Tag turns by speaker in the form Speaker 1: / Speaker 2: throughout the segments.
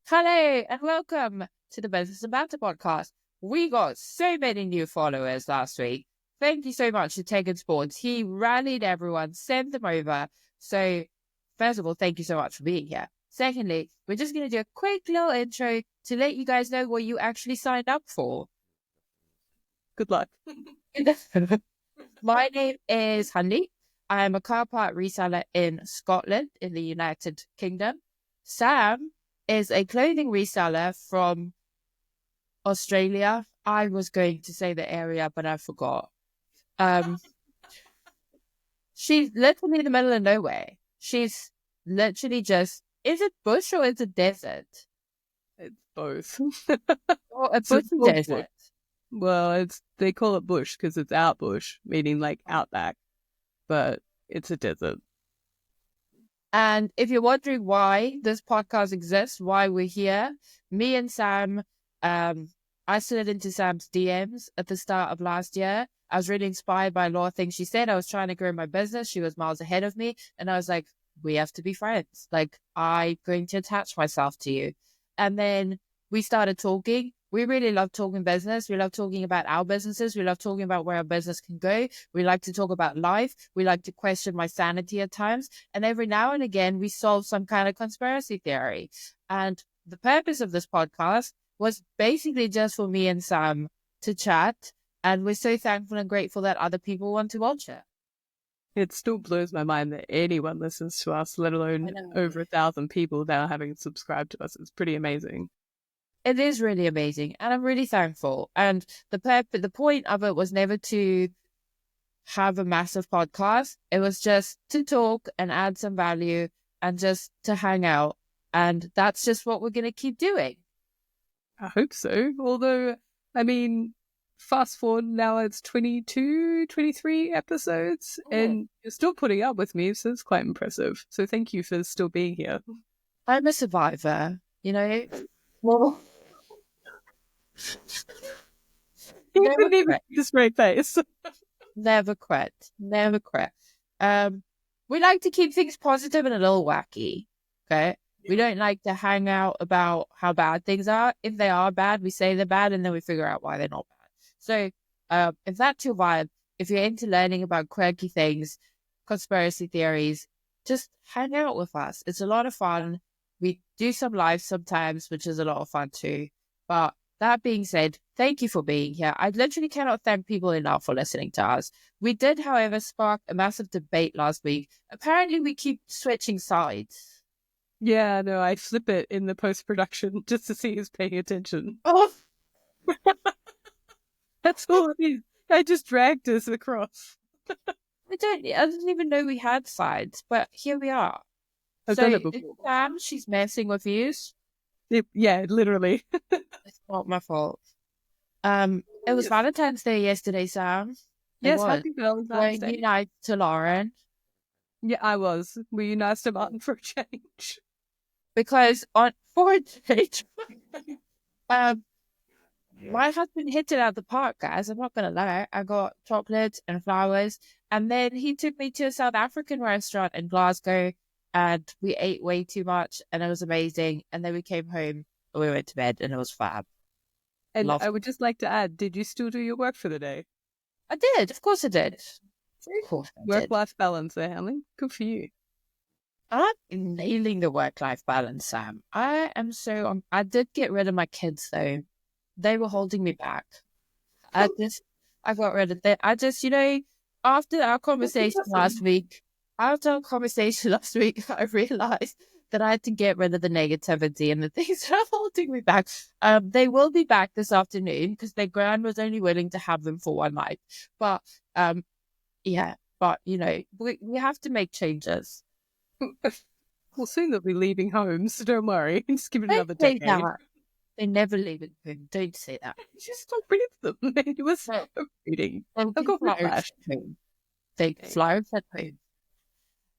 Speaker 1: Hello and welcome to the Business and Banter Podcast. We got so many new followers last week. Thank you so much to Tegan Sports. He rallied everyone, sent them over. So, first of all, thank you so much for being here. Secondly, we're just going to do a quick little intro to let you guys know what you actually signed up for.
Speaker 2: Good luck.
Speaker 1: My name is Handy. I am a car part reseller in Scotland, in the United Kingdom. Sam is a clothing reseller from Australia. I was going to say the area, but I forgot. She's literally in the middle of nowhere. She's literally just, is it bush or is it desert?
Speaker 2: It's both.
Speaker 1: Or a bush desert.
Speaker 2: Well, they call it bush because it's out bush, meaning like outback, but it's a desert.
Speaker 1: And if you're wondering why this podcast exists, why we're here, me and Sam, I slid into Sam's DMs at the start of last year. I was really inspired by a lot of things she said. I was trying to grow my business. She was miles ahead of me. And I was like, we have to be friends. Like, I'm going to attach myself to you. And then we started talking. We really love talking business. We love talking about our businesses. We love talking about where our business can go. We like to talk about life. We like to question my sanity at times. And every now and again, we solve some kind of conspiracy theory. And the purpose of this podcast was basically just for me and Sam to chat. And we're so thankful and grateful that other people want to watch it.
Speaker 2: It still blows my mind that anyone listens to us, let alone over 1,000 people that are having subscribed to us. It's pretty amazing.
Speaker 1: It is really amazing, and I'm really thankful. And the point of it was never to have a massive podcast. It was just to talk and add some value and just to hang out. And that's just what we're going to keep doing.
Speaker 2: I hope so. Although, I mean, fast forward now, it's 22, 23 episodes, and you're still putting up with me, so it's quite impressive. So thank you for still being here.
Speaker 1: I'm a survivor, you know? Well,
Speaker 2: you didn't even this great face.
Speaker 1: Never quit. Never quit. We like to keep things positive and a little wacky. Okay. We don't like to hang out about how bad things are. If they are bad, we say they're bad and then we figure out why they're not bad. So if that's your vibe, if you're into learning about quirky things, conspiracy theories, just hang out with us. It's a lot of fun. We do some live sometimes, which is a lot of fun too. But that being said, thank you for being here. I literally cannot thank people enough for listening to us. We did, however, spark a massive debate last week. Apparently, we keep switching sides.
Speaker 2: Yeah, no, I flip it in the post-production just to see who's paying attention.
Speaker 1: Oh,
Speaker 2: that's all it is. I just dragged us across.
Speaker 1: I didn't even know we had sides, but here we are.
Speaker 2: I've done it before.
Speaker 1: Sam, she's messing with you.
Speaker 2: Yeah, literally.
Speaker 1: It's not my fault. It was Valentine's Day yesterday, Sam.
Speaker 2: Yes, happy Valentine's Day.
Speaker 1: Were you nice to Lauren?
Speaker 2: Yeah, I was. Were you nice to Martin for a change?
Speaker 1: Because for a change, my husband hit it out of the park, guys. I'm not going to lie. I got chocolates and flowers. And then he took me to a South African restaurant in Glasgow. And we ate way too much. And it was amazing. And then we came home and we went to bed. And it was fab.
Speaker 2: And I would just like to add, did you still do your work for the day?
Speaker 1: I did. Of course I did. Of course I did.
Speaker 2: Work-life balance there, Helen. Good for you.
Speaker 1: I'm nailing the work-life balance, Sam. I did get rid of my kids, though. They were holding me back. I got rid of them. After our conversation last week, I realized that I had to get rid of the negativity and the things that are holding me back. They will be back this afternoon because their gran was only willing to have them for one night. But, we have to make changes.
Speaker 2: Well, soon they'll be leaving home, so don't worry. Just give it another decade.
Speaker 1: They never leave it home. Don't say that.
Speaker 2: Just got rid of them. It was so pretty. I've got
Speaker 1: flowers at home. Flowers at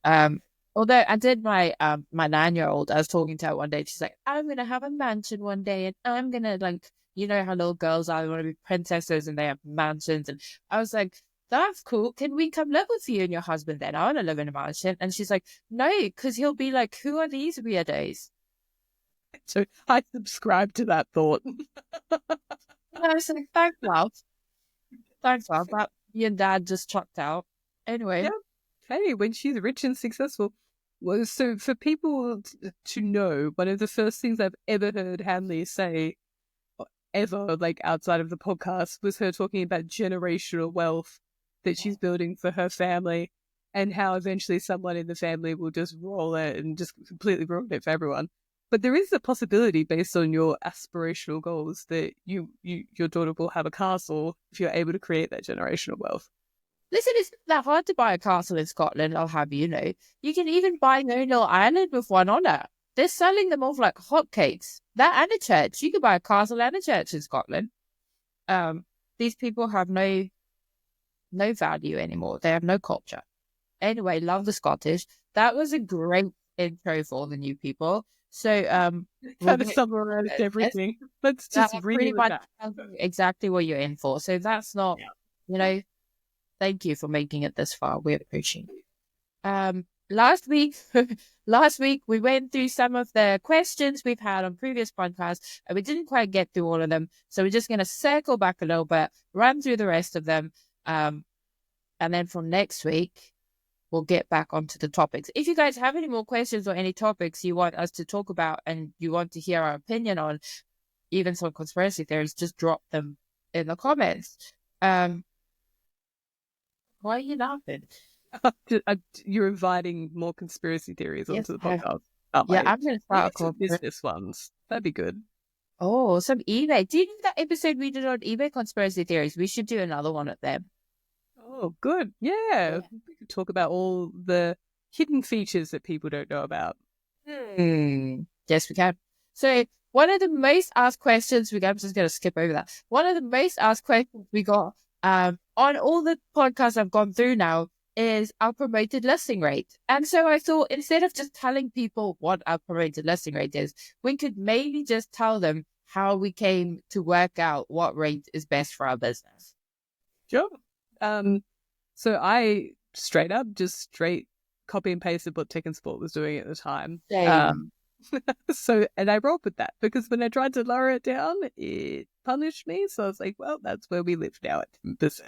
Speaker 1: home. Although I did my 9-year-old, I was talking to her one day. She's like, I'm gonna have a mansion one day, and I'm gonna how little girls are. They want to be princesses, and they have mansions. And I was like, that's cool. Can we come live with you and your husband then? I want to live in a mansion. And she's like, no, because he'll be like, who are these weirdos?
Speaker 2: So I subscribe to that thought.
Speaker 1: I was like, thanks, love. Thanks, love. That me and Dad just chucked out. Anyway.
Speaker 2: Yeah. Hey, when she's rich and successful. Well, so for people to know, one of the first things I've ever heard Hanley say, ever, like outside of the podcast, was her talking about generational wealth that she's building for her family, and how eventually someone in the family will just roll it and just completely ruin it for everyone. But there is a possibility, based on your aspirational goals, that your daughter will have a castle if you're able to create that generational wealth.
Speaker 1: Listen, it's not that hard to buy a castle in Scotland, I'll have you know. You can even buy your own little island with one on it. They're selling them off like hotcakes. That and a church. You can buy a castle and a church in Scotland. These people have no value anymore. They have no culture. Anyway, love the Scottish. That was a great intro for all the new people. So
Speaker 2: Kind of summarized everything. Let's just
Speaker 1: pretty
Speaker 2: reel it
Speaker 1: much
Speaker 2: back.
Speaker 1: exactly what you're in for. So that's not, thank you for making it this far. We appreciate it. Last week we went through some of the questions we've had on previous podcasts, and we didn't quite get through all of them. So we're just going to circle back a little bit, run through the rest of them, and then from next week we'll get back onto the topics. If you guys have any more questions or any topics you want us to talk about and you want to hear our opinion on, even some conspiracy theories, just drop them in the comments. Why are you laughing?
Speaker 2: You're inviting more conspiracy theories onto the podcast.
Speaker 1: I'm going to start
Speaker 2: some business ones. That'd be good.
Speaker 1: Oh, some eBay. Do you know that episode we did on eBay conspiracy theories? We should do another one of them.
Speaker 2: Oh, good. Yeah. We could talk about all the hidden features that people don't know about.
Speaker 1: Yes, we can. So one of the most asked questions I'm just going to skip over that. One of the most asked questions we got on all the podcasts I've gone through now is our promoted listing rate. And so I thought, instead of just telling people what our promoted listing rate is, we could maybe just tell them how we came to work out what rate is best for our business.
Speaker 2: Sure. So I straight copy and pasted what Tech and Sport was doing at the time. And I rolled with that, because when I tried to lower it down, it punished me. So I was like, well, that's where we live now at 10%.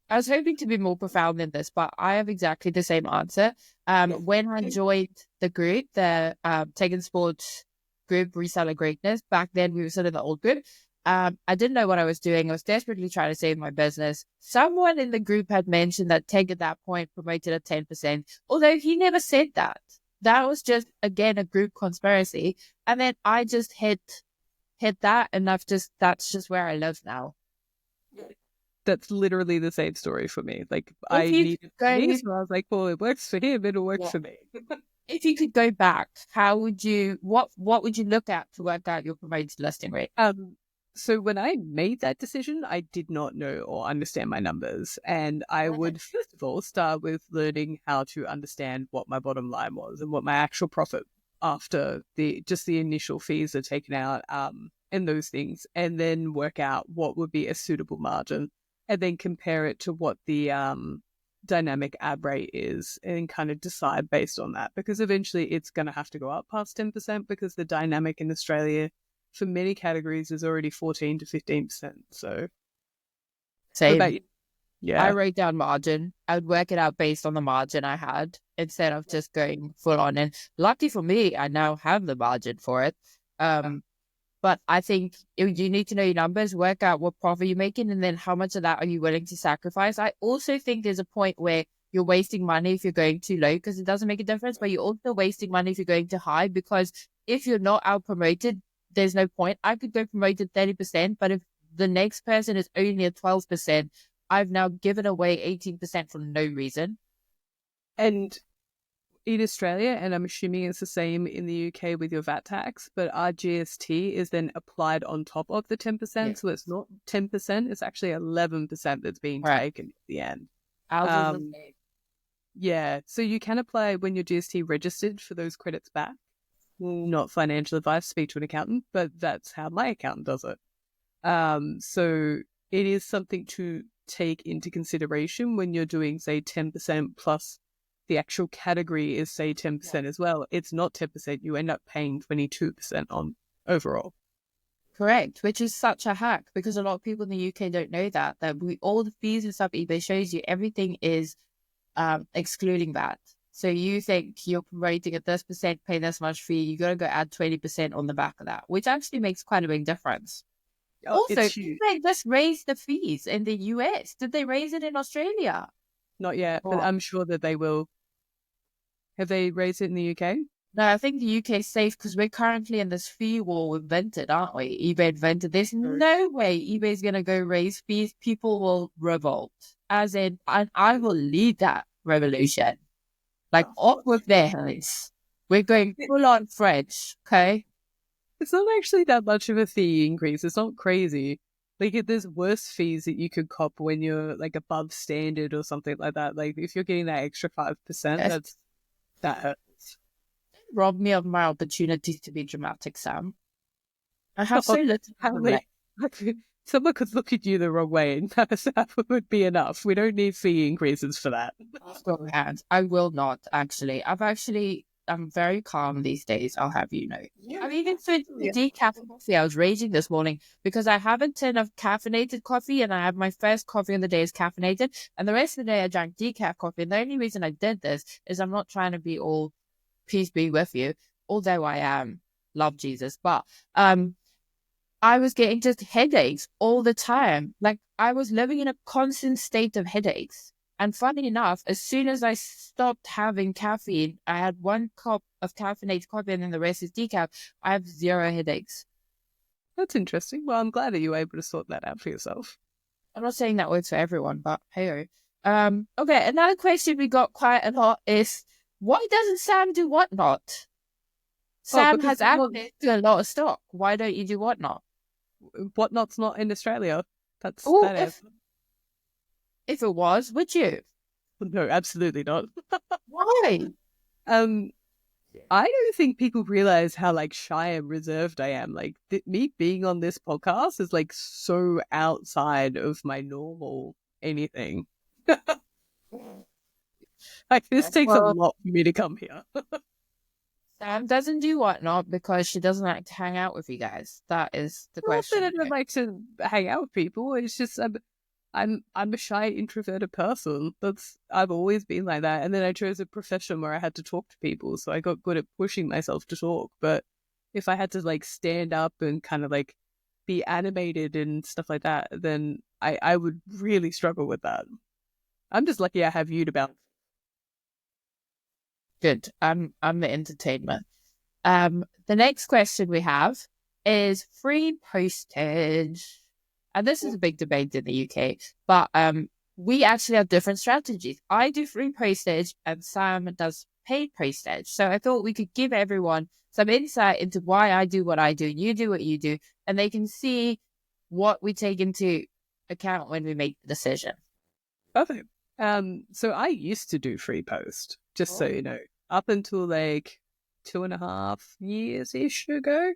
Speaker 1: I was hoping to be more profound than this, but I have exactly the same answer. When I joined the group, the Tech and Sport group, Reseller Greatness, back then we were still in the old group. I didn't know what I was doing. I was desperately trying to save my business. Someone in the group had mentioned that Tech at that point promoted at 10%, although he never said that. That was just, again, a group conspiracy. And then I just hit that, and that's just where I live now.
Speaker 2: That's literally the same story for me. Like, I needed money, so I was like, well, it works for him, it'll work for me.
Speaker 1: If you could go back, what would you look at to work out your promoted listing rate?
Speaker 2: So when I made that decision, I did not know or understand my numbers. And I would, first of all, start with learning how to understand what my bottom line was and what my actual profit after the initial fees are taken out, and those things, and then work out what would be a suitable margin, and then compare it to what the dynamic ad rate is, and kind of decide based on that, because eventually it's going to have to go up past 10%, because the dynamic in Australia for many categories is already 14 to 15%. So,
Speaker 1: same. I wrote down margin. I would work it out based on the margin I had instead of just going full on. And lucky for me, I now have the margin for it. But I think you need to know your numbers, work out what profit you're making, and then how much of that are you willing to sacrifice. I also think there's a point where you're wasting money if you're going too low, because it doesn't make a difference, but you're also wasting money if you're going too high, because if you're not out promoted, there's no point. I could go promoted 30%, but if the next person is only at 12%, I've now given away 18% for no reason.
Speaker 2: And in Australia, and I'm assuming it's the same in the UK with your VAT tax, but our GST is then applied on top of the 10%. Yes. So it's not 10%, it's actually 11% that's being taken at the end. Yeah, so you can apply when your GST registered for those credits back. Not financial advice, speak to an accountant, but that's how my accountant does it. So it is something to take into consideration when you're doing, say, 10% plus the actual category is, say, 10% as well, it's not 10%. You end up paying 22% on overall.
Speaker 1: Correct, which is such a hack because a lot of people in the UK don't know that all the fees and stuff eBay shows you, everything is excluding that. So you think you're promoting at this percent, pay this much fee, you got to go add 20% on the back of that, which actually makes quite a big difference. Also, eBay just raised the fees in the US. Did they raise it in Australia?
Speaker 2: Not yet, but I'm sure that they will. Have they raised it in the UK?
Speaker 1: No, I think the UK is safe because we're currently in this fee war with Vinted, aren't we? eBay invented. There's no way eBay's going to go raise fees. People will revolt. As in, I will lead that revolution. Like, off with their heads. We're going full on French, okay?
Speaker 2: It's not actually that much of a fee increase. It's not crazy. Like, there's worse fees that you could cop when you're, like, above standard or something like that. Like, if you're getting that extra 5%, that hurts.
Speaker 1: Rob me of my opportunities to be dramatic, Sam. I have so little.
Speaker 2: Someone could look at you the wrong way, and that would be enough. We don't need fee increases for that.
Speaker 1: I will not, actually. I'm very calm these days, I'll have you know. I've even switched to decaf coffee. I was raging this morning because I have a tin of caffeinated coffee and I have my first coffee of the day is caffeinated, and the rest of the day I drank decaf coffee. And the only reason I did this is I'm not trying to be all peace be with you, although I am, love Jesus, but I was getting just headaches all the time. Like, I was living in a constant state of headaches. And funny enough, as soon as I stopped having caffeine, I had 1 cup of caffeinated coffee and then the rest is decaf. I have 0 headaches.
Speaker 2: That's interesting. Well, I'm glad that you were able to sort that out for yourself.
Speaker 1: I'm not saying that works for everyone, but hey. Okay, another question we got quite a lot is, why doesn't Sam do Whatnot? Sam has access to a lot of stock. Why don't you do Whatnot?
Speaker 2: Whatnot's not in Australia.
Speaker 1: If it was, would you?
Speaker 2: No, absolutely not.
Speaker 1: Why?
Speaker 2: I don't think people realize how like shy and reserved I am. Like me being on this podcast is like so outside of my normal anything. Like this takes a lot for me to come here.
Speaker 1: Sam doesn't do Whatnot because she doesn't like to hang out with you guys. That is the question.
Speaker 2: Not that I don't like to hang out with people. It's just I'm a shy, introverted person. I've always been like that. And then I chose a profession where I had to talk to people, so I got good at pushing myself to talk. But if I had to like stand up and kind of like be animated and stuff like that, then I would really struggle with that. I'm just lucky I have you to bounce.
Speaker 1: Good. I'm the entertainment. The next question we have is free postage. And this is a big debate in the UK, but we actually have different strategies. I do free postage and Sam does paid postage. So I thought we could give everyone some insight into why I do what I do, you do what you do, and they can see what we take into account when we make the decision.
Speaker 2: Perfect. So I used to do free post, just so you know, up until like 2.5 years-ish ago.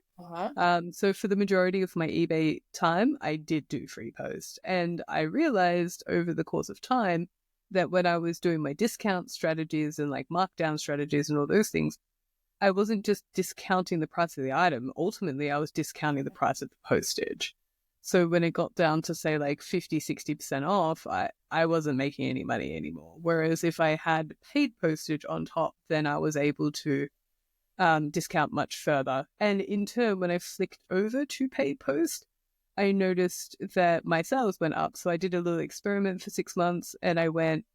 Speaker 2: So for the majority of my eBay time, I did do free post. And I realized over the course of time that when I was doing my discount strategies and like markdown strategies and all those things, I wasn't just discounting the price of the item. Ultimately, I was discounting the price of the postage. So when it got down to say like 50-60% off, I wasn't making any money anymore. Whereas if I had paid postage on top, then I was able to discount much further. And in turn, when I flicked over to paid post, I noticed that my sales went up. So I did a little experiment for 6 months and I went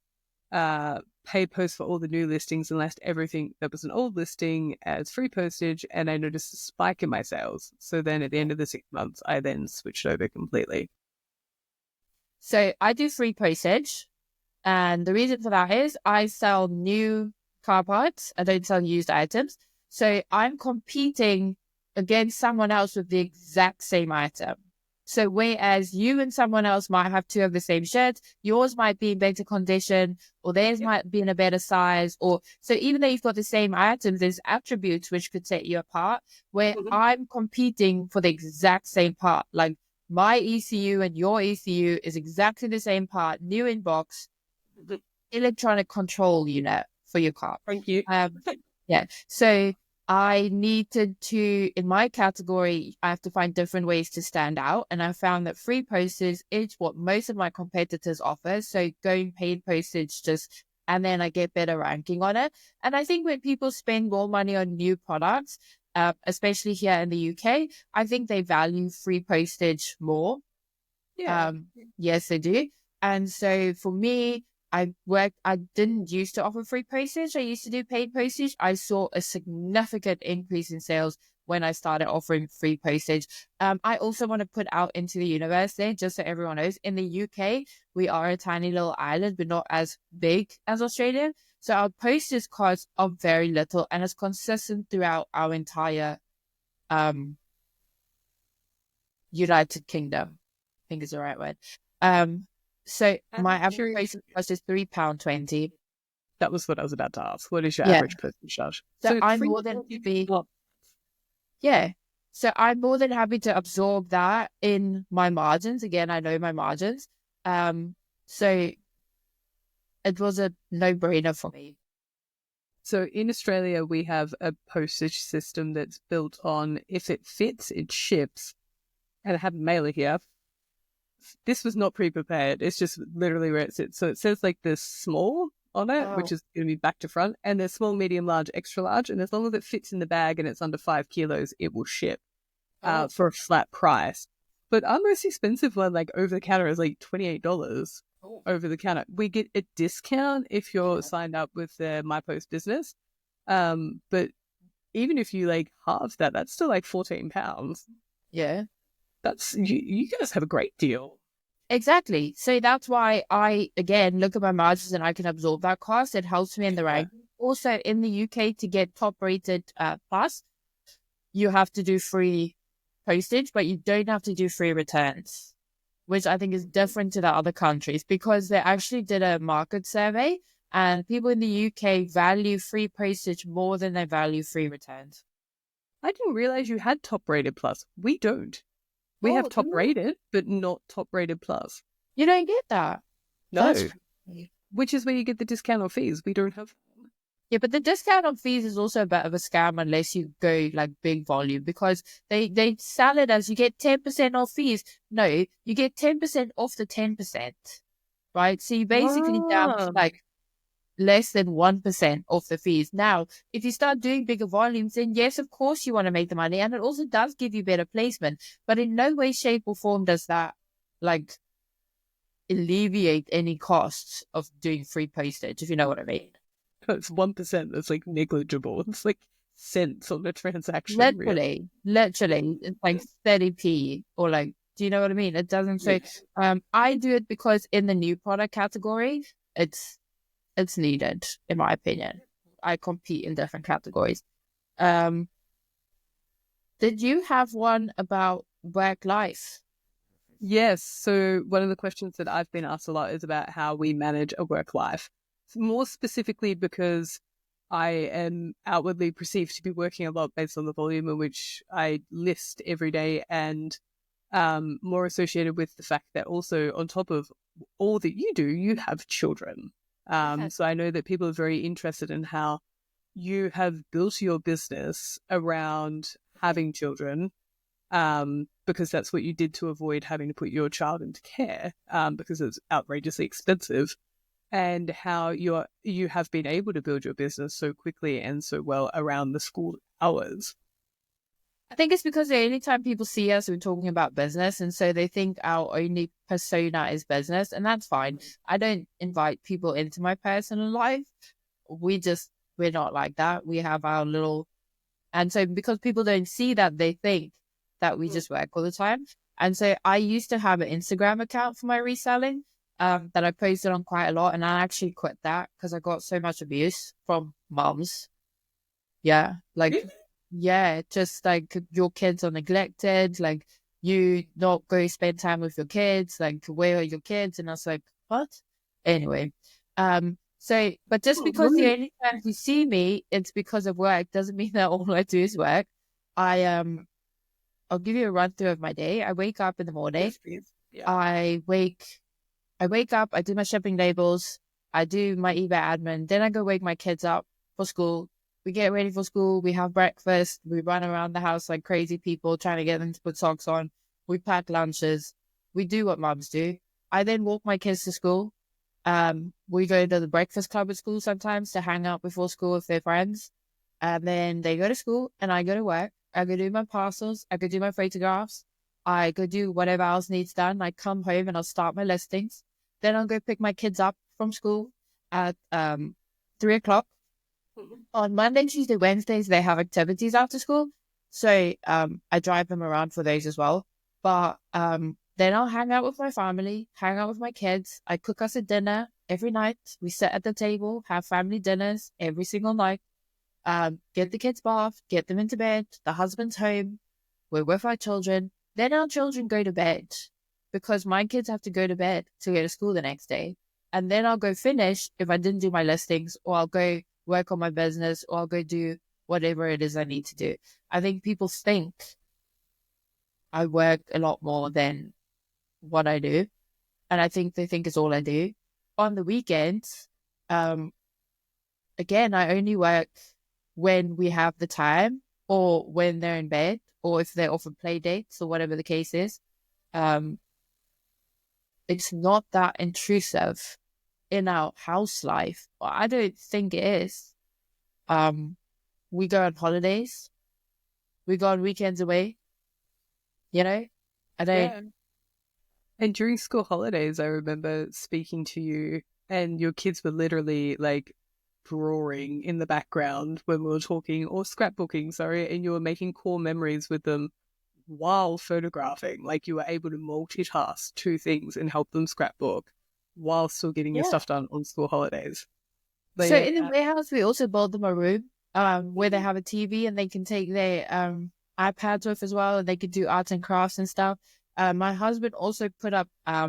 Speaker 2: paid post for all the new listings and left everything that was an old listing as free postage, and I noticed a spike in my sales. So then at the end of the 6 months, I then switched over completely.
Speaker 1: So I do free postage, and the reason for that is I sell new car parts. I don't sell used items. So I'm competing against someone else with the exact same item. So whereas you and someone else might have 2 of the same shirts, yours might be in better condition, or theirs might be in a better size, or so even though you've got the same items, there's attributes which could set you apart, where I'm competing for the exact same part. Like my ECU and your ECU is exactly the same part, new in box, the electronic control unit for your cart.
Speaker 2: Thank you.
Speaker 1: Yeah. So I needed to, in my category, I have to find different ways to stand out. And I found that free postage is what most of my competitors offer. So going paid postage and then I get better ranking on it. And I think when people spend more money on new products, especially here in the UK, I think they value free postage more.
Speaker 2: Yeah.
Speaker 1: Yes, they do. And so for me, I didn't used to offer free postage. I used to do paid postage. I saw a significant increase in sales when I started offering free postage. I also want to put out into the universe there, just so everyone knows, in the UK, we are a tiny little island, but not as big as Australia. So our postage costs are very little and it's consistent throughout our entire United Kingdom. I think is the right word. So my average postage cost is £3.20.
Speaker 2: That was what I was about to ask. What is your
Speaker 1: Yeah.
Speaker 2: average postage charge?
Speaker 1: So I'm more than happy. Yeah. So I'm more than happy to absorb that in my margins. Again, I know my margins. So it was a no-brainer for me.
Speaker 2: So in Australia, we have a postage system that's built on if it fits, it ships. And I have a mailer here. This was not pre-prepared. It's just literally where it sits. So it says like the small on it, which is going to be back to front, and there's small, medium, large, extra large. And as long as it fits in the bag and it's under 5 kilos, it will ship for a flat price. But our most expensive one, like over the counter, is like $28 over the counter. We get a discount if you're signed up with the MyPost business. But even if you like halve that, that's still like £14.
Speaker 1: Yeah.
Speaker 2: That's you guys have a great deal.
Speaker 1: Exactly. So that's why I, again, look at my margins and I can absorb that cost. It helps me in the rank. Also, in the UK, to get top rated plus, you have to do free postage, but you don't have to do free returns, which I think is different to the other countries because they actually did a market survey and people in the UK value free postage more than they value free returns.
Speaker 2: I didn't realize you had top rated plus. We don't. We have top rated, but not top rated plus.
Speaker 1: You don't get that.
Speaker 2: No. Which is where you get the discount on fees. We don't have.
Speaker 1: Yeah, but the discount on fees is also a bit of a scam unless you go like big volume because they sell it as you get 10% off fees. No, you get 10% off the 10%, right? So you basically down to like less than 1% off the fees. Now, if you start doing bigger volumes, then yes, of course you want to make the money. And it also does give you better placement. But in no way, shape or form does that like alleviate any costs of doing free postage, if you know what I mean.
Speaker 2: It's 1%. That's like negligible. It's like cents on the transaction.
Speaker 1: Literally, it's like 30p or like, do you know what I mean? It doesn't say, I do it because in the new product category, it's needed, in my opinion. I compete in different categories. Did you have one about work life?
Speaker 2: Yes. So one of the questions that I've been asked a lot is about how we manage a work life. More specifically because I am outwardly perceived to be working a lot based on the volume in which I list every day and more associated with the fact that also on top of all that you do, you have children. So I know that people are very interested in how you have built your business around having children, because that's what you did to avoid having to put your child into care, because it's outrageously expensive, and how you have been able to build your business so quickly and so well around the school hours.
Speaker 1: I think it's because the only time people see us, we're talking about business. And so they think our only persona is business. And that's fine. I don't invite people into my personal life. We're not like that. We have our little. And so because people don't see that, they think that we just work all the time. And so I used to have an Instagram account for my reselling that I posted on quite a lot. And I actually quit that because I got so much abuse from moms. Yeah. Yeah, just like your kids are neglected, like you not go spend time with your kids, like where are your kids? And I was like, what? Anyway, but just because the only time you see me, it's because of work, doesn't mean that all I do is work. I'll give you a run through of my day. I wake up in the morning.
Speaker 2: Yes,
Speaker 1: I wake up, I do my shipping labels. I do my eBay admin. Then I go wake my kids up for school. We get ready for school. We have breakfast. We run around the house like crazy people trying to get them to put socks on. We pack lunches. We do what moms do. I then walk my kids to school. We go to the breakfast club at school sometimes to hang out before school with their friends. And then they go to school and I go to work. I go do my parcels. I go do my photographs. I go do whatever else needs done. I come home and I'll start my listings. Then I'll go pick my kids up from school at 3:00. On Monday, Tuesday, Wednesdays, they have activities after school. So I drive them around for those as well. But then I'll hang out with my family, hang out with my kids. I cook us a dinner every night. We sit at the table, have family dinners every single night. Get the kids bathed, get them into bed. The husband's home. We're with our children. Then our children go to bed because my kids have to go to bed to go to school the next day. And then I'll go finish if I didn't do my listings, or I'll go work on my business, or I'll go do whatever it is I need to do. I think people think I work a lot more than what I do. And I think they think it's all I do. On the weekends, again, I only work when we have the time, or when they're in bed, or if they're off on play dates, or whatever the case is. It's not that intrusive in our house life. I don't think it is. We go on holidays. We go on weekends away. You know? I don't...
Speaker 2: Yeah. And during school holidays, I remember speaking to you and your kids were literally like drawing in the background when we were talking, or scrapbooking, sorry, and you were making core memories with them while photographing. Like you were able to multitask two things and help them scrapbook while still getting your stuff done on school holidays. But
Speaker 1: so in the warehouse, we also built them a room where they have a TV and they can take their iPads with as well, and they could do arts and crafts and stuff. My husband also put up, I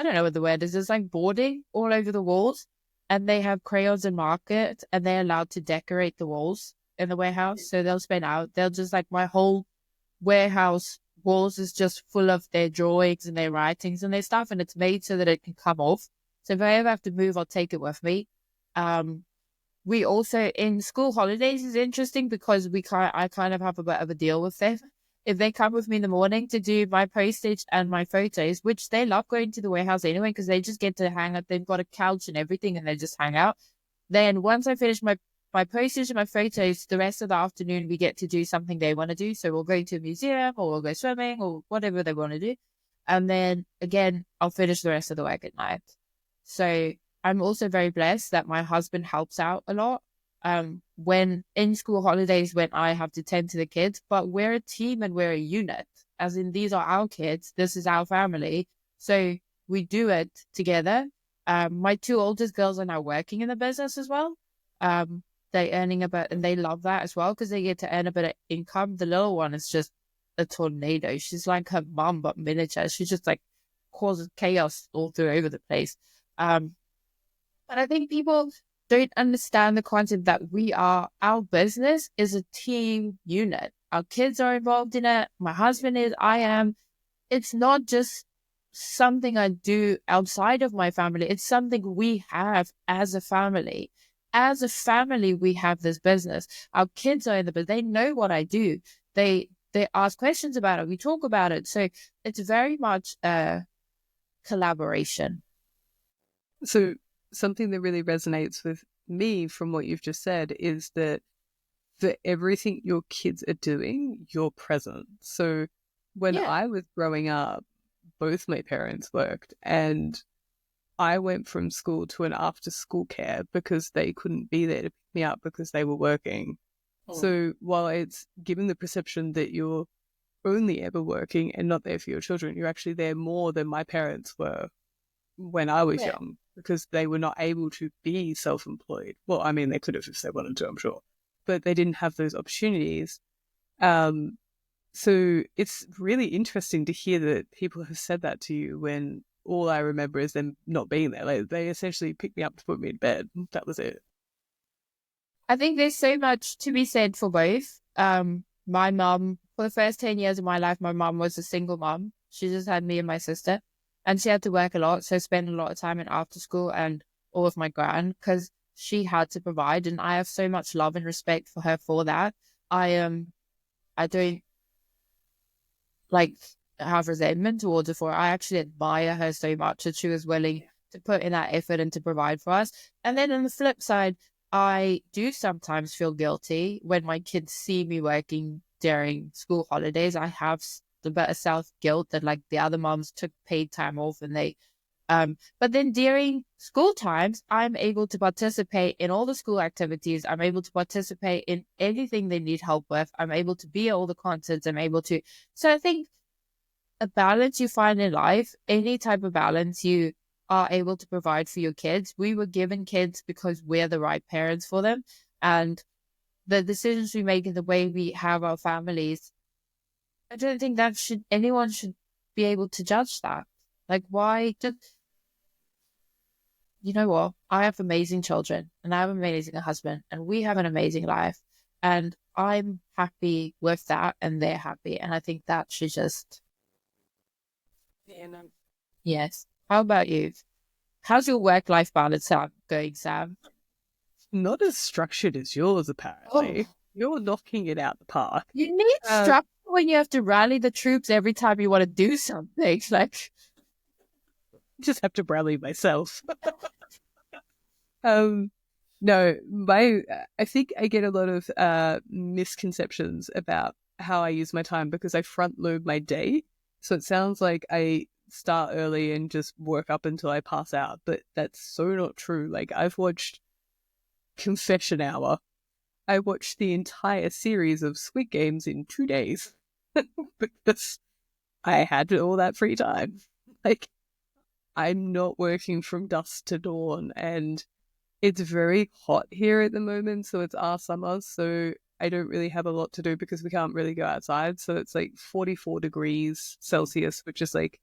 Speaker 1: don't know what the word is, it's like boarding all over the walls, and they have crayons and markers, and they're allowed to decorate the walls in the warehouse. So they'll just like, my whole warehouse walls is just full of their drawings and their writings and their stuff, and it's made so that it can come off. So if I ever have to move, I'll take it with me. We also, in school holidays, is interesting because I kind of have a bit of a deal with them. If they come with me in the morning to do my postage and my photos, which they love going to the warehouse anyway, because they just get to hang out. They've got a couch and everything, and they just hang out. Then once I finish my postage and my photos, the rest of the afternoon, we get to do something they want to do. So we'll go to a museum, or we'll go swimming, or whatever they want to do. And then again, I'll finish the rest of the work at night. So I'm also very blessed that my husband helps out a lot. When in school holidays, when I have to tend to the kids, but we're a team and we're a unit, as in these are our kids, this is our family. So we do it together. My two oldest girls are now working in the business as well. They're earning a bit, and they love that as well because they get to earn a bit of income. The little one is just a tornado. She's like her mom, but miniature. She just like causes chaos all through over the place. But I think people don't understand the concept that our business is a team unit. Our kids are involved in it. My husband is, I am. It's not just something I do outside of my family. It's something we have as a family. As a family, we have this business. Our kids are in the business. They know what I do. They ask questions about it. We talk about it. So it's very much a collaboration.
Speaker 2: So something that really resonates with me from what you've just said is that for everything your kids are doing, you're present. So when I was growing up, both my parents worked, and I went from school to an after-school care because they couldn't be there to pick me up because they were working. So while it's given the perception that you're only ever working and not there for your children, you're actually there more than my parents were when I was young, because they were not able to be self-employed. Well, I mean, they could have if they wanted to, I'm sure, but they didn't have those opportunities. So it's really interesting to hear that people have said that to you when all I remember is them not being there. Like, they essentially picked me up to put me in bed. That was it.
Speaker 1: I think there's so much to be said for both. My mum, for the first 10 years of my life, my mum was a single mum. She just had me and my sister, and she had to work a lot, so spend a lot of time in after school. And or with my gran, because she had to provide, and I have so much love and respect for her for that. I don't like have resentment towards her for it. I actually admire her so much that she was willing to put in that effort and to provide for us. And then on the flip side, I do sometimes feel guilty when my kids see me working during school holidays. I have a bit of self guilt that like the other moms took paid time off and they but then during school times, I'm able to participate in all the school activities. I'm able to participate in anything they need help with. I'm able to be at all the concerts. I'm able to. So I think a balance you find in life, any type of balance you are able to provide for your kids. We were given kids because we're the right parents for them. And the decisions we make and the way we have our families, I don't think that anyone should be able to judge that. Like, why just, you know what? I have amazing children and I have an amazing husband and we have an amazing life. And I'm happy with that and they're happy. And I think that should just, yes. How about you? How's your work-life balance going, Sam?
Speaker 2: Not as structured as yours, apparently.
Speaker 1: Oh,
Speaker 2: You're knocking it out the park.
Speaker 1: you need structure when you have to rally the troops every time you want to do something. Like,
Speaker 2: Just have to rally myself. No, I think I get a lot of misconceptions about how I use my time because I front load my day. So it sounds like I start early and just work up until I pass out, but that's so not true. Like I've watched Confession Hour. I watched the entire series of Squid Games in 2 days because I had all that free time. Like I'm not working from dusk to dawn, and it's very hot here at the moment, so it's our summer, so I don't really have a lot to do because we can't really go outside. So it's like 44 degrees Celsius, which is like,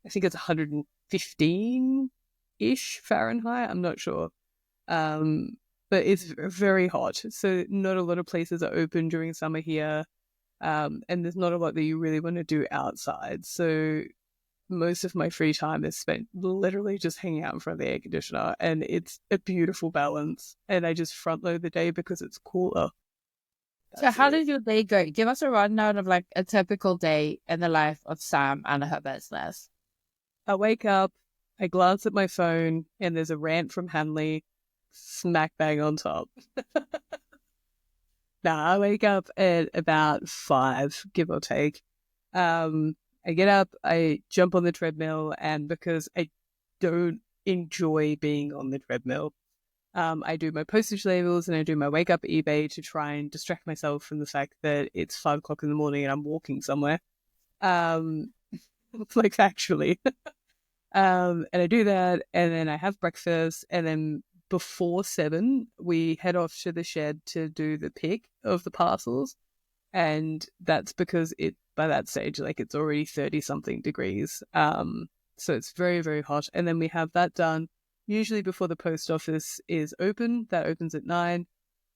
Speaker 2: I think it's 115-ish Fahrenheit. I'm not sure. But it's very hot. So not a lot of places are open during summer here. And there's not a lot that you really want to do outside. So most of my free time is spent literally just hanging out in front of the air conditioner, and it's a beautiful balance. And I just front load the day because it's cooler.
Speaker 1: so how did your day go? Give us a rundown of like a typical day in the life of Sam and her business.
Speaker 2: I wake up, I glance at my phone, and there's a rant from Hanley smack bang on top. I wake up at about 5, give or take. I get up, I jump on the treadmill, and because I don't enjoy being on the treadmill, I do my postage labels and I do my wake up eBay to try and distract myself from the fact that it's 5 o'clock in the morning and I'm walking somewhere. Like factually. And I do that, and then I have breakfast, and then before 7, we head off to the shed to do the pick of the parcels. And that's because by that stage, like it's already 30 something degrees. So it's very, very hot. And then we have that done usually before the post office is open. That opens at 9.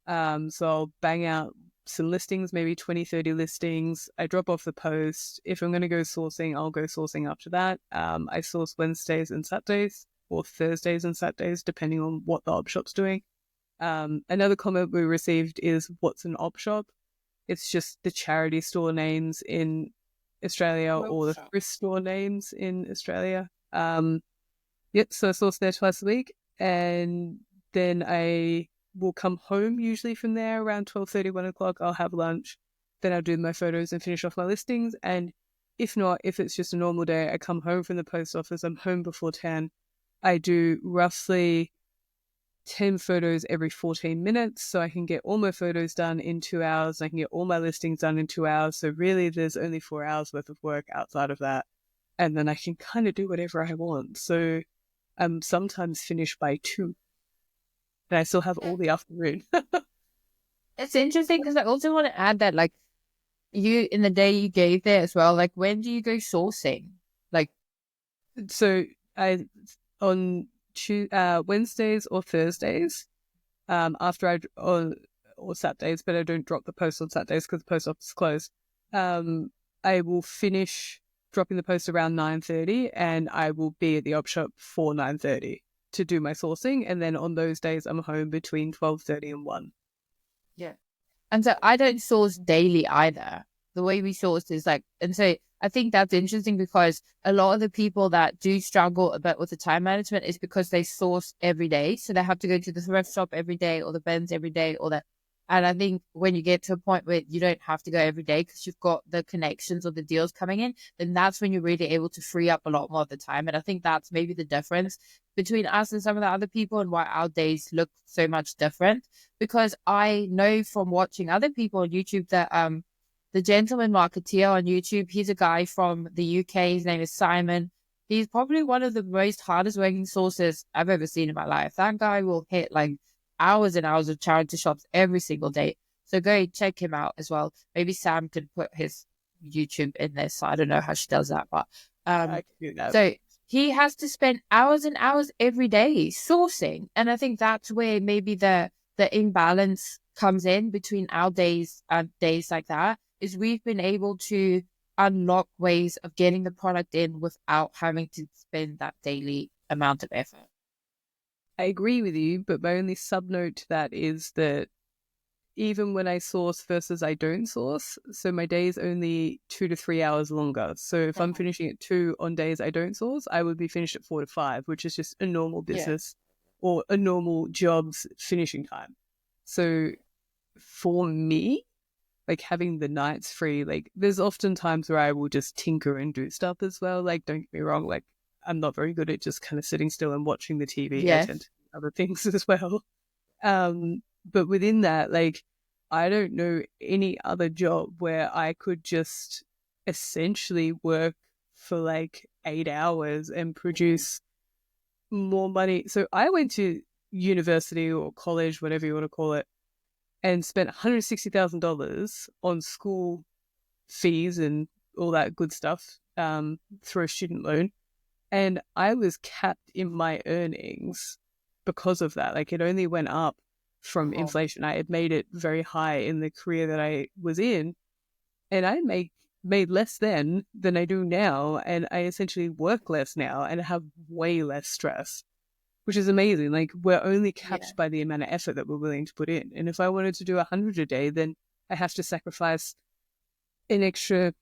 Speaker 2: So I'll bang out some listings, maybe 20, 30 listings. I drop off the post. If I'm going to go sourcing, I'll go sourcing after that. I source Wednesdays and Saturdays, or Thursdays and Saturdays, depending on what the op shop's doing. Another comment we received is, what's an op shop? It's just the charity store names in Australia or the thrift store names in Australia. Yep, so I source there twice a week, and then I will come home usually from there around 12:30, 1 o'clock. I'll have lunch, then I'll do my photos and finish off my listings. And if not, if it's just a normal day, I come home from the post office. I'm home before 10. I do roughly 10 photos every 14 minutes, so I can get all my photos done in 2 hours. I can get all my listings done in 2 hours. So really, there's only 4 hours worth of work outside of that, and then I can kind of do whatever I want. So I'm sometimes finished by 2, and I still have all the afternoon.
Speaker 1: It's interesting because I also want to add that, like, you in the day you gave there as well. Like, when do you go sourcing? Like,
Speaker 2: So I on Wednesdays or Thursdays, after or Saturdays, but I don't drop the post on Saturdays because the post office is closed. I will finish dropping the post around 9:30, and I will be at the op shop for 9:30 to do my sourcing. And then on those days, I'm home between 12:30 and 1.
Speaker 1: Yeah. And so I don't source daily either. The way we source is like, and so I think that's interesting because a lot of the people that do struggle a bit with the time management is because they source every day. So they have to go to the thrift shop every day or the bins every day or that. And I think when you get to a point where you don't have to go every day because you've got the connections or the deals coming in, then that's when you're really able to free up a lot more of the time. And I think that's maybe the difference between us and some of the other people and why our days look so much different. Because I know from watching other people on YouTube that the gentleman marketeer on YouTube, he's a guy from the UK. His name is Simon. He's probably one of the most hardest working sources I've ever seen in my life. That guy will hit like hours and hours of charity shops every single day. So go check him out as well. Maybe Sam could put his YouTube in there. So I don't know how she does that, but
Speaker 2: I can do that.
Speaker 1: so he has to spend hours and hours every day sourcing. And I think that's where maybe the imbalance comes in between our days and days like that, is we've been able to unlock ways of getting the product in without having to spend that daily amount of effort.
Speaker 2: I agree with you, but my only subnote to that is that even when I source versus I don't source, so my day is only 2 to 3 hours longer. So if I'm finishing at 2 on days I don't source, I would be finished at 4 to 5, which is just a normal business or a normal job's finishing time. So for me, like having the nights free, like there's often times where I will just tinker and do stuff as well. Like, don't get me wrong, like I'm not very good at just kind of sitting still and watching the TV. I tend to do other things as well. But within that, like, I don't know any other job where I could just essentially work for like 8 hours and produce more money. So I went to university or college, whatever you want to call it, and spent $160,000 on school fees and all that good stuff through a student loan. And I was capped in my earnings because of that. Like, it only went up from inflation. I had made it very high in the career that I was in, and I made less then than I do now, and I essentially work less now and have way less stress, which is amazing. Like, we're only capped by the amount of effort that we're willing to put in. And if I wanted to do 100 a day, then I have to sacrifice an extra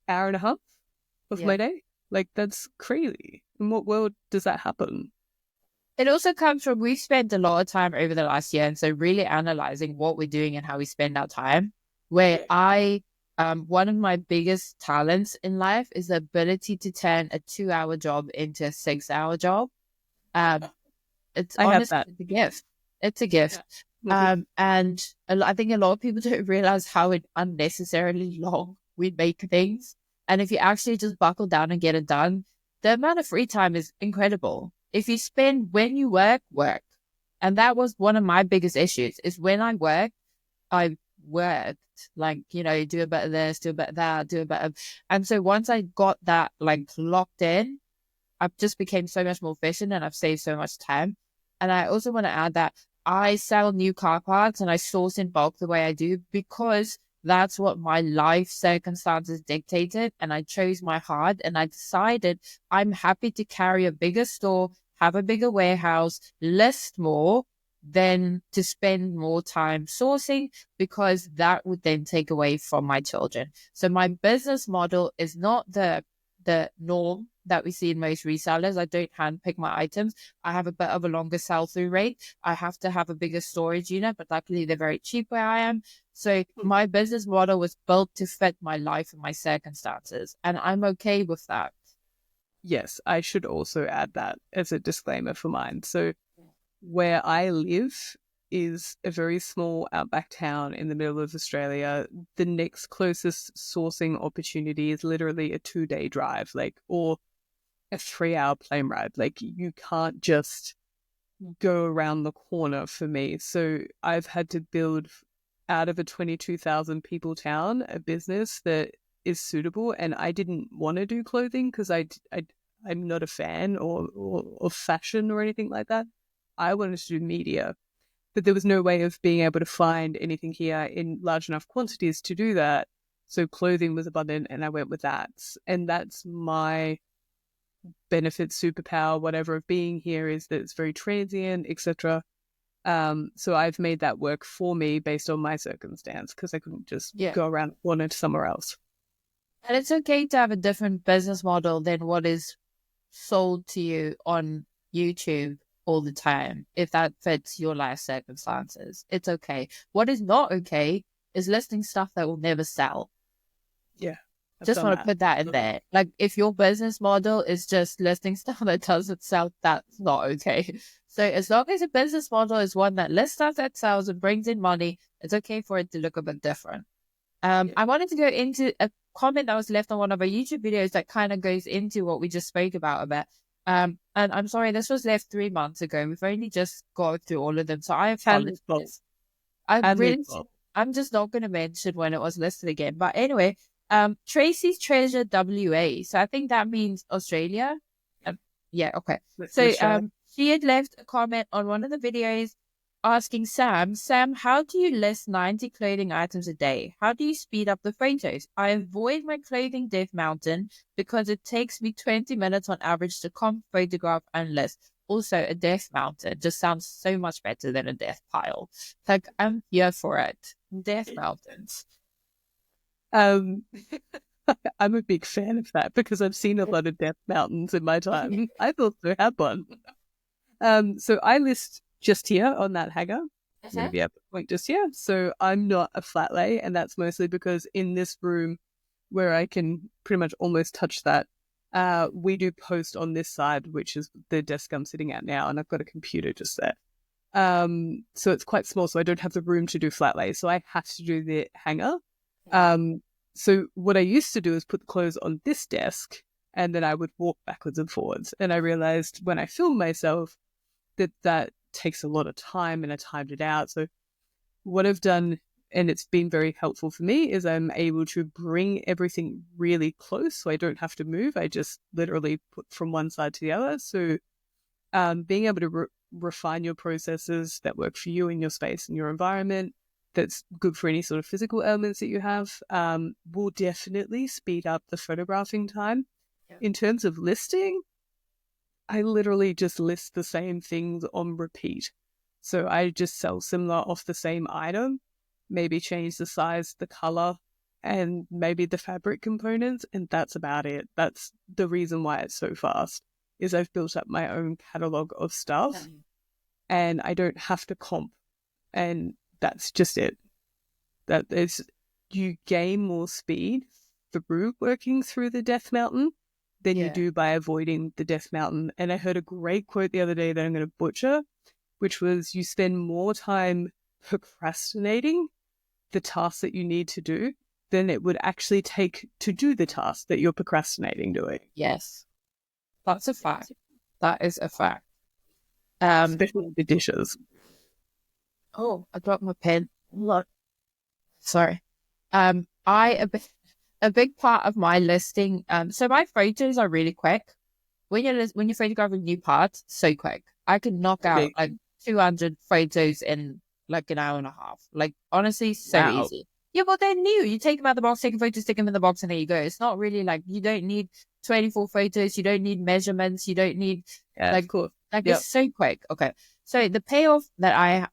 Speaker 2: hour and a half of my day. Like, that's crazy. In what world does that happen?
Speaker 1: It also comes from, we've spent a lot of time over the last year, and so really analyzing what we're doing and how we spend our time, where one of my biggest talents in life is the ability to turn a 2-hour job into a 6-hour job. It's honestly a gift. It's a gift. And I think a lot of people don't realize how unnecessarily long we make things. And if you actually just buckle down and get it done, the amount of free time is incredible. If you spend when you work. And that was one of my biggest issues, is when I worked, like, do a bit of this, do a bit of that, do a bit of, and so once I got that like locked in, I just became so much more efficient and I've saved so much time. And I also want to add that I sell new car parts and I source in bulk the way I do because that's what my life circumstances dictated. And I chose my heart and I decided I'm happy to carry a bigger store, have a bigger warehouse, list more than to spend more time sourcing, because that would then take away from my children. So my business model is not the norm that we see in most resellers. I don't handpick my items. I have a bit of a longer sell-through rate. I have to have a bigger storage unit, but luckily they're very cheap where I am. So my business model was built to fit my life and my circumstances, and I'm okay with that.
Speaker 2: Yes, I should also add that as a disclaimer for mine. So where I live is a very small outback town in the middle of Australia. The next closest sourcing opportunity is literally a 2-day drive, or a 3-hour plane ride. Like, you can't just go around the corner for me. So I've had to build out of a 22,000 people town a business that is suitable. And I didn't want to do clothing because I'm not a fan of fashion or anything like that. I wanted to do media, but there was no way of being able to find anything here in large enough quantities to do that. So clothing was abundant and I went with that. And that's my benefit, superpower, whatever of being here is that it's very transient, etc. So I've made that work for me based on my circumstance because I couldn't just go around wanted somewhere else.
Speaker 1: And it's okay to have a different business model than what is sold to you on YouTube all the time, if that fits your life circumstances. It's okay. What is not okay is listing stuff that will never sell.
Speaker 2: Yeah.
Speaker 1: Just want to put that in there. Like, if your business model is just listing stuff that doesn't sell, that's not okay. So as long as a business model is one that lists stuff that sells and brings in money, it's okay for it to look a bit different. I wanted to go into a comment that was left on one of our YouTube videos that kind of goes into what we just spoke about a bit. And I'm sorry, this was left 3 months ago. We've only just gone through all of them, so I apologize. I'm just not going to mention when it was listed again. But anyway, Tracy's Treasure WA. So I think that means Australia. Yeah, okay. So she had left a comment on one of the videos asking Sam, how do you list 90 clothing items a day? How do you speed up the photos? I avoid my clothing death mountain because it takes me 20 minutes on average to comp, photograph, and list. Also, a death mountain just sounds so much better than a death pile. Like, I'm here for it. Death mountains.
Speaker 2: I'm a big fan of that because I've seen a lot of death mountains in my time. I also have one. So I list just here on that hanger. I'm going to be able to point just here. So I'm not a flat lay, and that's mostly because in this room where I can pretty much almost touch that, we do post on this side, which is the desk I'm sitting at now, and I've got a computer just there. So it's quite small, so I don't have the room to do flat lay. So I have to do the hanger. So what I used to do is put the clothes on this desk, and then I would walk backwards and forwards. And I realized when I filmed myself that takes a lot of time, and I timed it out. So what I've done, and it's been very helpful for me, is I'm able to bring everything really close so I don't have to move. I just literally put from one side to the other. So being able to refine your processes that work for you in your space and your environment, that's good for any sort of physical elements that you have, will definitely speed up the photographing time. In terms of listing, I literally just list the same things on repeat. So I just sell similar off the same item, maybe change the size, the color, and maybe the fabric components, and that's about it. That's the reason why it's so fast, is I've built up my own catalog of stuff, and I don't have to comp, and that's just it. That is, you gain more speed through working through the death mountain than you do by avoiding the death mountain. And I heard a great quote the other day that I'm going to butcher, which was, you spend more time procrastinating the task that you need to do than it would actually take to do the task that you're procrastinating doing.
Speaker 1: Yes. That's a fact. That is a fact.
Speaker 2: Especially the dishes.
Speaker 1: Oh, I dropped my pen. Look. Sorry. A big part of my listing, so my photos are really quick. When you're photographing new parts, so quick. I can knock out like 200 photos in like an hour and a half. Like, honestly, so easy. Yeah, but they're new. You take them out of the box, take a photo, stick them in the box, and there you go. It's not really like, you don't need 24 photos. You don't need measurements. You don't need it's so quick. Okay. So the payoff that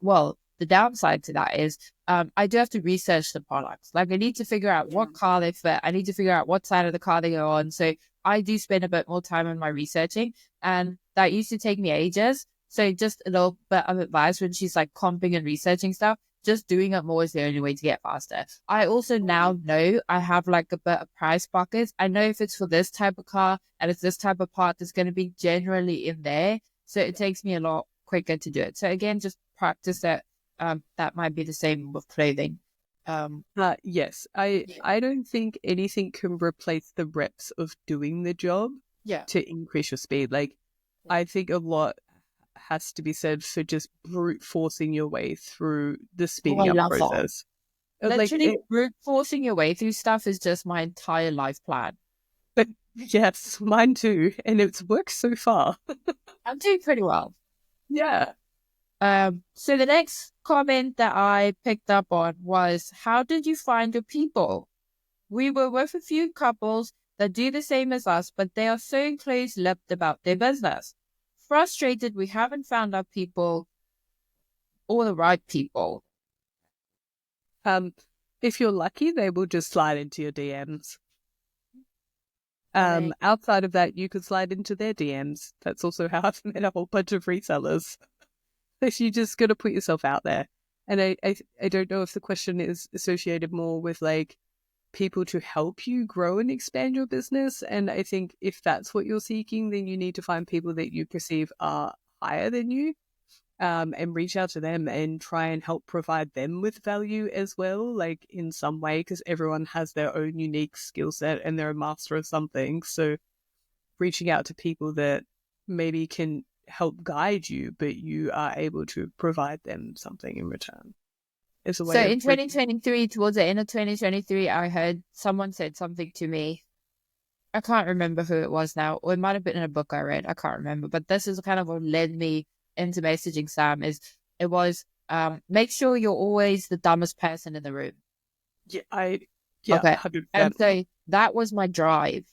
Speaker 1: the downside to that is I do have to research the products. Like, I need to figure out what car they fit. I need to figure out what side of the car they go on. So I do spend a bit more time on my researching, and that used to take me ages. So just a little bit of advice when she's like comping and researching stuff, just doing it more is the only way to get faster. I also now know I have like a bit of price buckets. I know if it's for this type of car and it's this type of part that's going to be generally in there. So it takes me a lot quicker to do it. So again, just practice that. That might be the same with clothing.
Speaker 2: Yes, I don't think anything can replace the reps of doing the job to increase your speed. Like, I think a lot has to be said for just brute forcing your way through the speeding up process.
Speaker 1: Literally, brute forcing your way through stuff is just my entire life plan.
Speaker 2: But yes, mine too, and it's worked so far.
Speaker 1: I'm doing pretty well.
Speaker 2: Yeah.
Speaker 1: So the next comment that I picked up on was, how did you find your people? We were with a few couples that do the same as us, but they are so close-lipped about their business. Frustrated we haven't found our people or the right people.
Speaker 2: If you're lucky, they will just slide into your DMs.
Speaker 1: Right.
Speaker 2: Outside of that, you could slide into their DMs. That's also how I've met a whole bunch of resellers. You just got to put yourself out there. And I don't know if the question is associated more with like people to help you grow and expand your business. And I think if that's what you're seeking, then you need to find people that you perceive are higher than you, and reach out to them and try and help provide them with value as well, like in some way, because everyone has their own unique skill set and they're a master of something. So reaching out to people that maybe can help guide you, but you are able to provide them something in return. Is a way
Speaker 1: So
Speaker 2: of
Speaker 1: in 2023, towards the end of 2023, I heard someone said something to me. I can't remember who it was now, or it might have been in a book I read. I can't remember, but this is kind of what led me into messaging Sam. It was make sure you're always the dumbest person in the room.
Speaker 2: Yeah,
Speaker 1: Okay,
Speaker 2: 100%.
Speaker 1: and so that was my drive.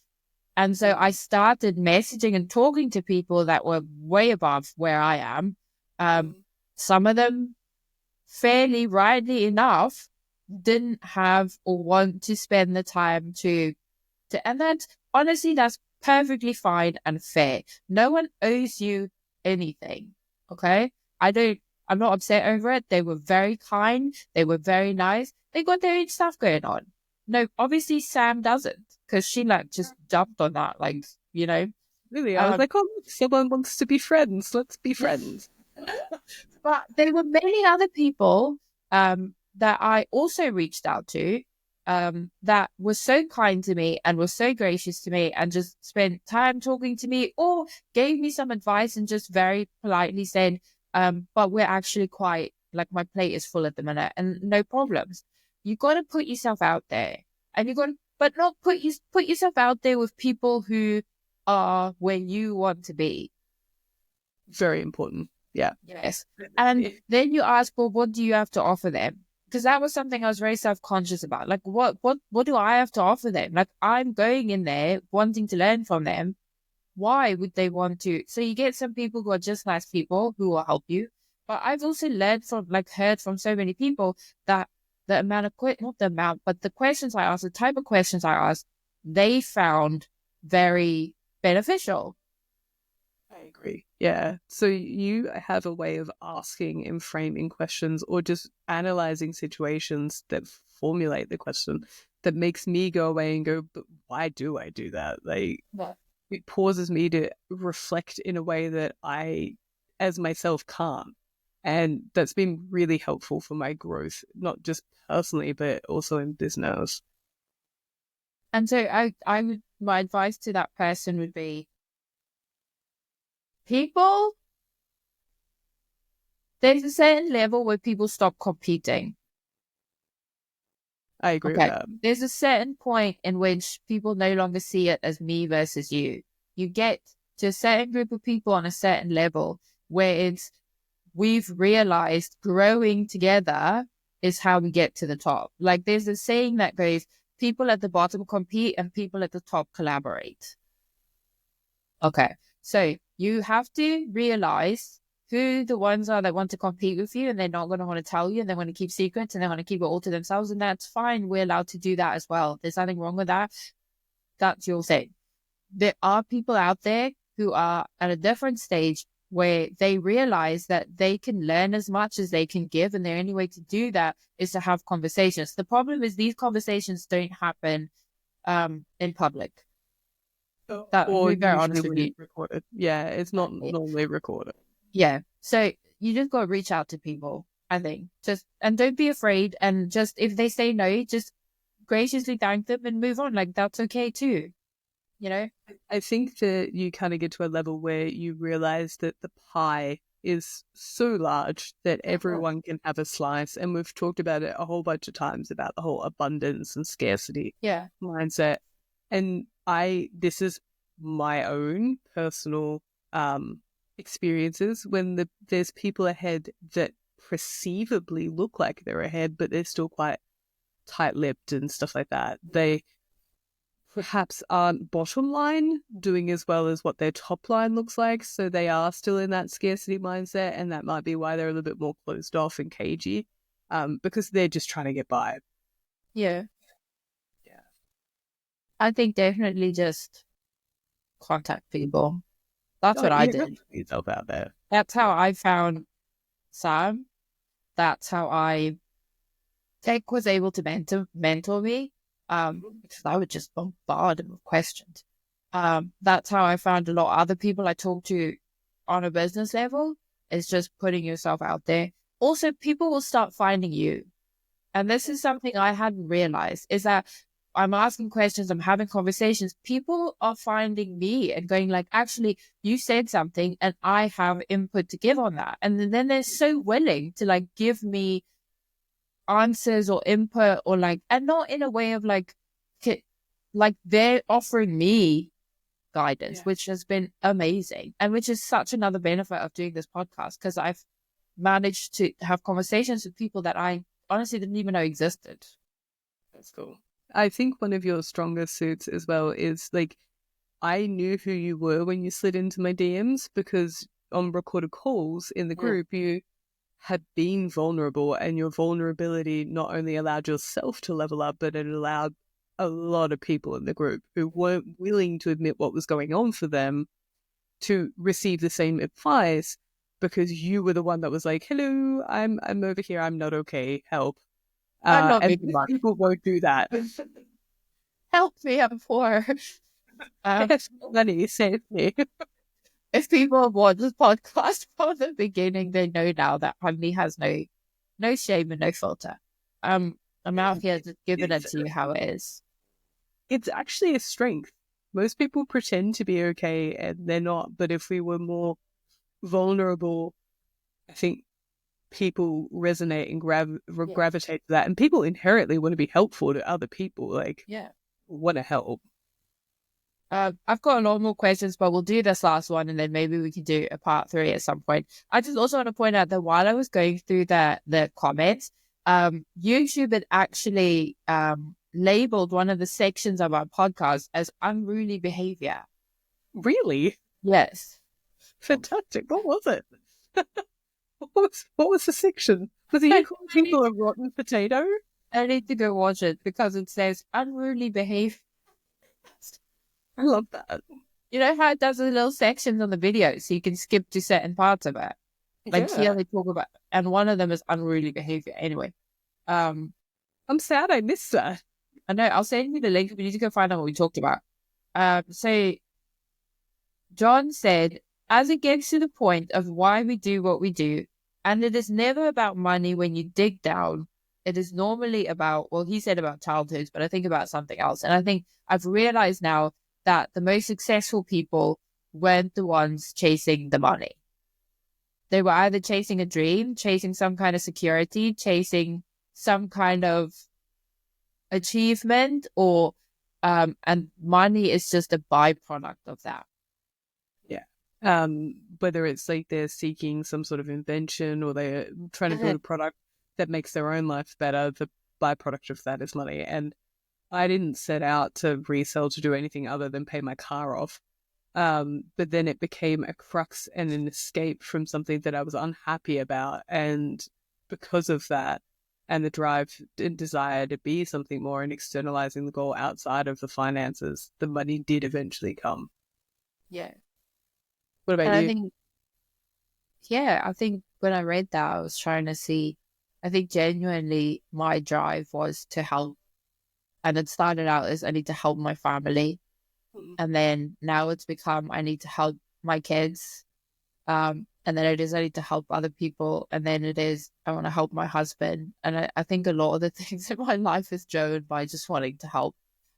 Speaker 1: And so I started messaging and talking to people that were way above where I am. Some of them, fairly rightly enough, didn't have or want to spend the time to and that's honestly, that's perfectly fine and fair. No one owes you anything. Okay. I'm not upset over it. They were very kind. They were very nice. They got their own stuff going on. No, obviously Sam doesn't, because she like just jumped on that, like, you know.
Speaker 2: Really, I was like, oh, look, someone wants to be friends. Let's be friends.
Speaker 1: But there were many other people that I also reached out to that were so kind to me and were so gracious to me and just spent time talking to me or gave me some advice and just very politely said, but we're actually quite, like, my plate is full at the minute and no problems. You got to put yourself out there, and you got to, but not put yourself out there with people who are where you want to be.
Speaker 2: Very important. Yeah.
Speaker 1: Yes. And then you ask, well, what do you have to offer them? Because that was something I was very self-conscious about. Like, what do I have to offer them? Like, I'm going in there wanting to learn from them. Why would they want to? So you get some people who are just nice people who will help you. But I've also heard from so many people that the amount of, not the amount, but the questions I asked, the type of questions I asked, they found very beneficial.
Speaker 2: I agree. Yeah. So you have a way of asking and framing questions or just analyzing situations that formulate the question that makes me go away and go, but why do I do that? Like, it pauses me to reflect in a way that I, as myself, can't. And that's been really helpful for my growth, not just personally, but also in business.
Speaker 1: And so my advice to that person would be, there's a certain level where people stop competing.
Speaker 2: I agree with that.
Speaker 1: There's a certain point in which people no longer see it as me versus you. You get to a certain group of people on a certain level where we've realized growing together is how we get to the top. Like, there's a saying that goes, people at the bottom compete and people at the top collaborate. Okay. So you have to realize who the ones are that want to compete with you, and they're not going to want to tell you, and they want to keep secrets, and they want to keep it all to themselves, and that's fine. We're allowed to do that as well. There's nothing wrong with that. That's your thing. There are people out there who are at a different stage where they realize that they can learn as much as they can give, and the only way to do that is to have conversations. The problem is these conversations don't happen in public. That
Speaker 2: or
Speaker 1: be very honest with you.
Speaker 2: Recorded. Yeah, it's not normally recorded.
Speaker 1: Yeah. So you just got to reach out to people, I think. And don't be afraid. And just, if they say no, just graciously thank them and move on. Like, that's okay too. You know?
Speaker 2: I think that you kind of get to a level where you realize that the pie is so large that everyone can have a slice. And we've talked about it a whole bunch of times about the whole abundance and scarcity mindset. And this is my own personal experiences when there's people ahead that perceivably look like they're ahead, but they're still quite tight-lipped and stuff like that. perhaps aren't bottom line doing as well as what their top line looks like. So they are still in that scarcity mindset, and that might be why they're a little bit more closed off and cagey, because they're just trying to get by.
Speaker 1: Yeah.
Speaker 2: Yeah.
Speaker 1: I think definitely just contact people. That's what I did.
Speaker 2: Put yourself out there.
Speaker 1: That's how I found Sam. That's how Tech was able to mentor me. Because I would just bombard him with questions. That's how I found a lot of other people I talk to on a business level, is just putting yourself out there. Also, people will start finding you. And this is something I hadn't realized, is that I'm asking questions, I'm having conversations. People are finding me and going like, actually, you said something and I have input to give on that. And then they're so willing to like give me answers or input, or like, and not in a way of like they're offering me guidance, which has been amazing, and which is such another benefit of doing this podcast, because I've managed to have conversations with people that I honestly didn't even know existed.
Speaker 2: That's cool. I think one of your strongest suits as well is like, I knew who you were when you slid into my DMs, because on recorded calls in the group, you had been vulnerable, and your vulnerability not only allowed yourself to level up, but it allowed a lot of people in the group who weren't willing to admit what was going on for them to receive the same advice, because you were the one that was like, hello, I'm over here, I'm not okay, help.
Speaker 1: I'm not
Speaker 2: And
Speaker 1: making money.
Speaker 2: people won't do that.
Speaker 1: Help me, I'm poor.
Speaker 2: Money, save me.
Speaker 1: If people watch this podcast from the beginning, they know now that Honey has no shame and no filter. I'm out here just giving it to you how it is.
Speaker 2: It's actually a strength. Most people pretend to be okay and they're not. But if we were more vulnerable, I think people resonate and gravitate to that. And people inherently want to be helpful to other people. Like, want to help.
Speaker 1: I've got a lot more questions, but we'll do this last one, and then maybe we can do a part 3 at some point. I just also want to point out that while I was going through the comments, YouTube had actually labeled one of the sections of our podcast as unruly behavior.
Speaker 2: Really?
Speaker 1: Yes.
Speaker 2: Fantastic. What was it? What was the section? Was it calling people a rotten potato?
Speaker 1: I need to go watch it because it says unruly behavior.
Speaker 2: I love that.
Speaker 1: You know how it does the little sections on the video, so you can skip to certain parts of it. Like here they talk about, and one of them is unruly behavior. Anyway,
Speaker 2: I'm sad I missed that.
Speaker 1: I know. I'll send you the link. We need to go find out what we talked about. So John said, as it gets to the point of why we do what we do, and it is never about money when you dig down, it is normally about, well, he said about childhood, but I think about something else. And I think I've realized now that the most successful people weren't the ones chasing the money. They were either chasing a dream, chasing some kind of security, chasing some kind of achievement, or and money is just a byproduct of that.
Speaker 2: Yeah. Whether it's like they're seeking some sort of invention, or they're trying to build a product that makes their own life better, the byproduct of that is money. And I didn't set out to resell to do anything other than pay my car off. But then it became a crux and an escape from something that I was unhappy about. And because of that, and the drive and desire to be something more and externalizing the goal outside of the finances, the money did eventually come.
Speaker 1: Yeah.
Speaker 2: What about you?
Speaker 1: I think when I read that, I was trying to see, I think genuinely my drive was to help. And it started out as I need to help my family. And then now it's become I need to help my kids. And then it is I need to help other people. And then it is I want to help my husband. And I think a lot of the things in my life is driven by just wanting to help.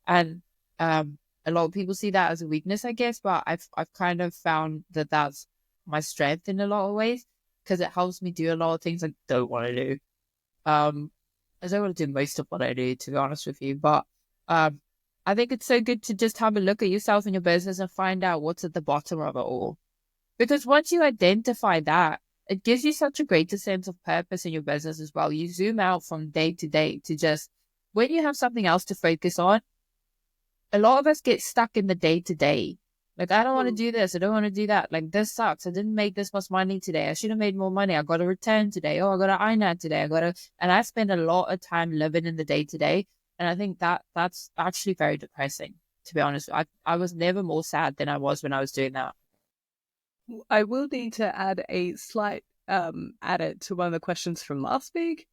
Speaker 1: And a lot of people see that as a weakness, I guess. But I've kind of found that that's my strength in a lot of ways, because it helps me do a lot of things I don't want to do. I don't want to do most of what I do, to be honest with you. But I think it's so good to just have a look at yourself and your business and find out what's at the bottom of it all. Because once you identify that, it gives you such a greater sense of purpose in your business as well. You zoom out from day to day to just, when you have something else to focus on, a lot of us get stuck in the day to day. Like, I don't want to do this. I don't want to do that. Like, this sucks. I didn't make this much money today. I should have made more money. I got a return today. Oh, I got an INAD today. and I spend a lot of time living in the day to day. And I think that's actually very depressing, to be honest. I was never more sad than I was when I was doing that.
Speaker 2: I will need to add a slight edit to one of the questions from last week,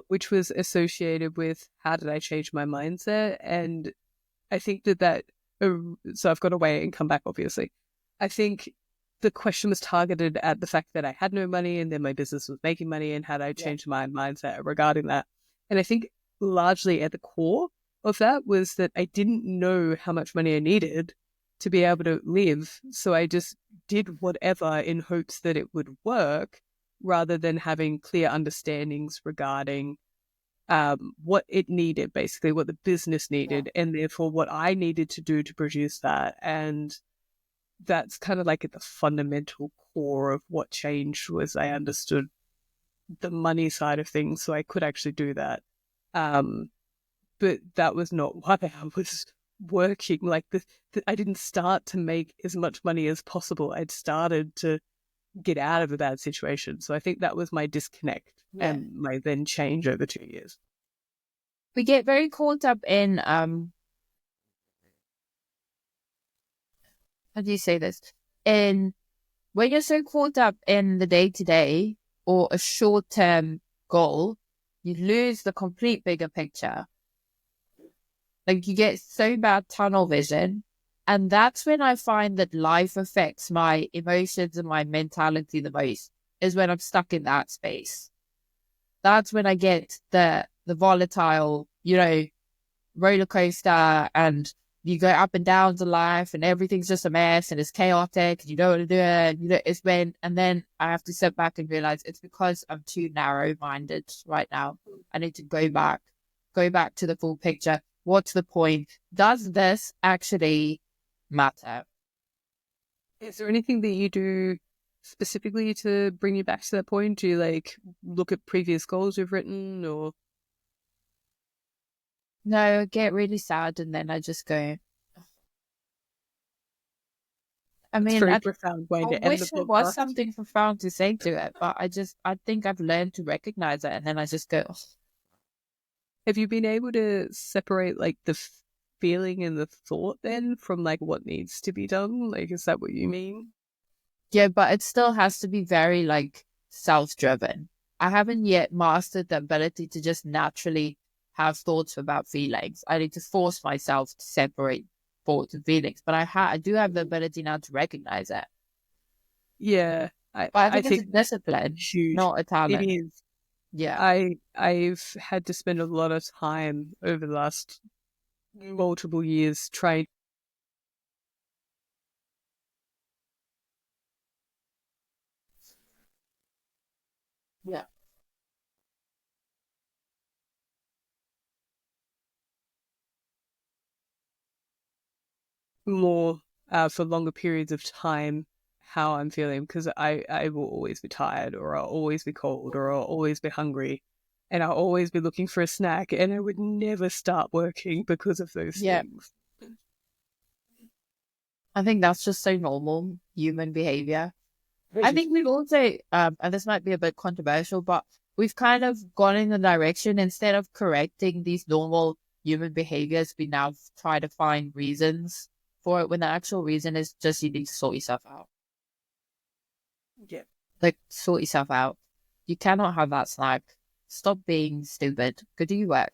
Speaker 2: which was associated with how did I change my mindset? And I think that so I've got to wait and come back, obviously. I think the question was targeted at the fact that I had no money and then my business was making money, and how did I change my mindset regarding that? And I think largely at the core of that was that I didn't know how much money I needed to be able to live. So I just did whatever in hopes that it would work, rather than having clear understandings regarding what it needed, basically what the business needed, and therefore what I needed to do to produce that. And that's kind of like at the fundamental core of what changed, was I understood the money side of things, so I could actually do that. But that was not what I was working. Like, I didn't start to make as much money as possible. I'd started to get out of a bad situation. So I think that was my disconnect and my then change over 2 years.
Speaker 1: We get very caught up in how do you say this? In when you're so caught up in the day to day or a short term goal, you lose the complete bigger picture. Like, you get so bad tunnel vision. And that's when I find that life affects my emotions and my mentality the most, is when I'm stuck in that space. That's when I get the volatile, roller coaster, and you go up and down to life and everything's just a mess and it's chaotic and you don't want to do it. And then I have to sit back and realize it's because I'm too narrow-minded right now. I need to go back to the full picture. What's the point? Does this actually matter?
Speaker 2: Is there anything that you do specifically to bring you back to that point? Do you look at previous goals you've written, or?
Speaker 1: No, I get really sad and then I just go. I mean,
Speaker 2: it's a very profound way to end the podcast.
Speaker 1: I wish there was something profound to say to it, but I think I've learned to recognize it, and then I just go. Oh.
Speaker 2: Have you been able to separate the feeling and the thought then from what needs to be done? Is that what you mean?
Speaker 1: Yeah, but it still has to be very self-driven. I haven't yet mastered the ability to just naturally have thoughts about feelings. I need to force myself to separate thoughts and feelings, but I do have the ability now to recognize it.
Speaker 2: Yeah,
Speaker 1: I think it's a discipline,
Speaker 2: huge.
Speaker 1: not a talent.
Speaker 2: It is.
Speaker 1: Yeah,
Speaker 2: I've had to spend a lot of time over the last multiple years trying.
Speaker 1: Yeah.
Speaker 2: More for longer periods of time how I'm feeling, because I will always be tired, or I'll always be cold, or I'll always be hungry, and I'll always be looking for a snack, and I would never start working because of those things.
Speaker 1: I think that's just so normal human behavior. I think we've also, and this might be a bit controversial, but we've kind of gone in the direction, instead of correcting these normal human behaviors, we now try to find reasons for it, when the actual reason is just you need to sort yourself out.
Speaker 2: Yeah.
Speaker 1: Sort yourself out. You cannot have that snack. Stop being stupid. Go do your work.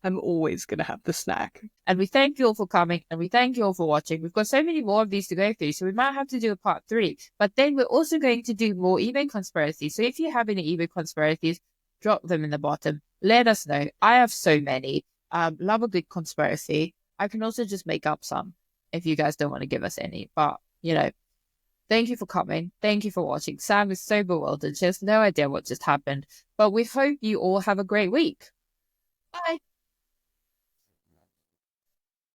Speaker 2: I'm always going to have the snack.
Speaker 1: And we thank you all for coming, and we thank you all for watching. We've got so many more of these to go through, so we might have to do a part 3. But then we're also going to do more eBay conspiracies. So if you have any eBay conspiracies, drop them in the bottom. Let us know. I have so many. Love a good conspiracy. I can also just make up some if you guys don't want to give us any. But, thank you for coming. Thank you for watching. Sam is so bewildered. She has no idea what just happened. But we hope you all have a great week. Bye.